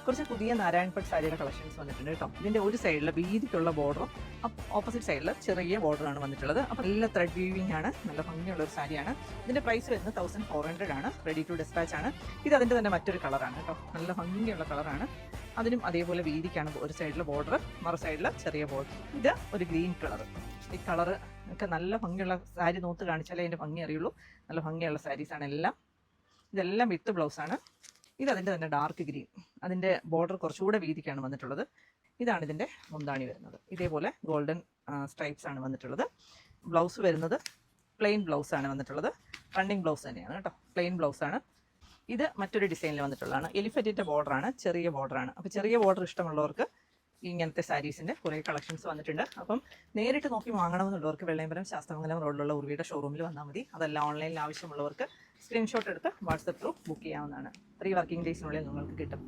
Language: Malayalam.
കുറച്ച് പുതിയ നാരായൺപട്ട് സാരിയുടെ കളക്ഷൻസ് വന്നിട്ടുണ്ട് കേട്ടോ. ഇതിന്റെ ഒരു സൈഡിൽ വീതിക്കുള്ള ബോർഡറും ഓപ്പോസിറ്റ് സൈഡിൽ ചെറിയ ബോർഡറാണ് വന്നിട്ടുള്ളത്. അപ്പോൾ നല്ല ത്രെഡ് വീവിംഗ് ആണ്, നല്ല ഭംഗിയുള്ള ഒരു സാരിയാണ്. ഇതിന്റെ പ്രൈസ് വരുന്നത് 1400 ആണ്. റെഡി ടു ഡിസ്പാച്ച് ആണ്. ഇത് അതിന്റെ തന്നെ മറ്റൊരു കളറാണ് കേട്ടോ, നല്ല ഭംഗിയുള്ള കളറാണ്. അതിനും അതേപോലെ വീതിക്കാണ് ഒരു സൈഡിലെ ബോർഡർ, മറു സൈഡിൽ ചെറിയ ബോർഡർ. ഇത് ഒരു ഗ്രീൻ കളർ. ഈ കളറ് ഒക്കെ നല്ല ഭംഗിയുള്ള സാരി നോത്ത് കാണിച്ചാലേ അതിന്റെ ഭംഗി അറിയുള്ളൂ. നല്ല ഭംഗിയുള്ള സാരീസാണ് എല്ലാം. ഇതെല്ലാം വിത്ത് ബ്ലൗസാണ്. ഇത് അതിൻ്റെ തന്നെ ഡാർക്ക് ഗ്രീൻ. അതിൻ്റെ ബോർഡർ കുറച്ചുകൂടെ വീതിക്കാണ് വന്നിട്ടുള്ളത്. ഇതാണ് ഇതിൻ്റെ മുന്താണി വരുന്നത്. ഇതേപോലെ ഗോൾഡൻ സ്ട്രൈപ്സ് ആണ് വന്നിട്ടുള്ളത്. ബ്ലൗസ് വരുന്നത് പ്ലെയിൻ ബ്ലൗസ് ആണ് വന്നിട്ടുള്ളത്. റണ്ണിങ് ബ്ലൗസ് തന്നെയാണ് കേട്ടോ, പ്ലെയിൻ ബ്ലൗസ് ആണ്. ഇത് മറ്റൊരു ഡിസൈനിൽ വന്നിട്ടുള്ളതാണ്. എലിഫന്റിന്റെ ബോർഡറാണ്, ചെറിയ ബോർഡറാണ്. അപ്പോൾ ചെറിയ ബോർഡർ ഇഷ്ടമുള്ളവർക്ക് ഇങ്ങനത്തെ സാരീസിൻ്റെ കുറേ കളക്ഷൻസ് വന്നിട്ടുണ്ട്. അപ്പം നേരിട്ട് നോക്കി വാങ്ങണമെന്നുള്ളവർക്ക് വെള്ളയമ്പലം ശാസ്ത്രമംഗലം റോഡിലുള്ള ഉർവിയുടെ ഷോറൂമിൽ വന്നാൽ മതി. അതല്ല ഓൺലൈനിൽ ആവശ്യമുള്ളവർക്ക് സ്ക്രീൻഷോട്ട് എടുത്ത് വാട്സപ്പ് ത്രൂ ബുക്ക് ചെയ്യാവുന്നതാണ്. 3 വർക്കിംഗ് ഡേയ്സിനുള്ളിൽ നിങ്ങൾക്ക് കിട്ടും.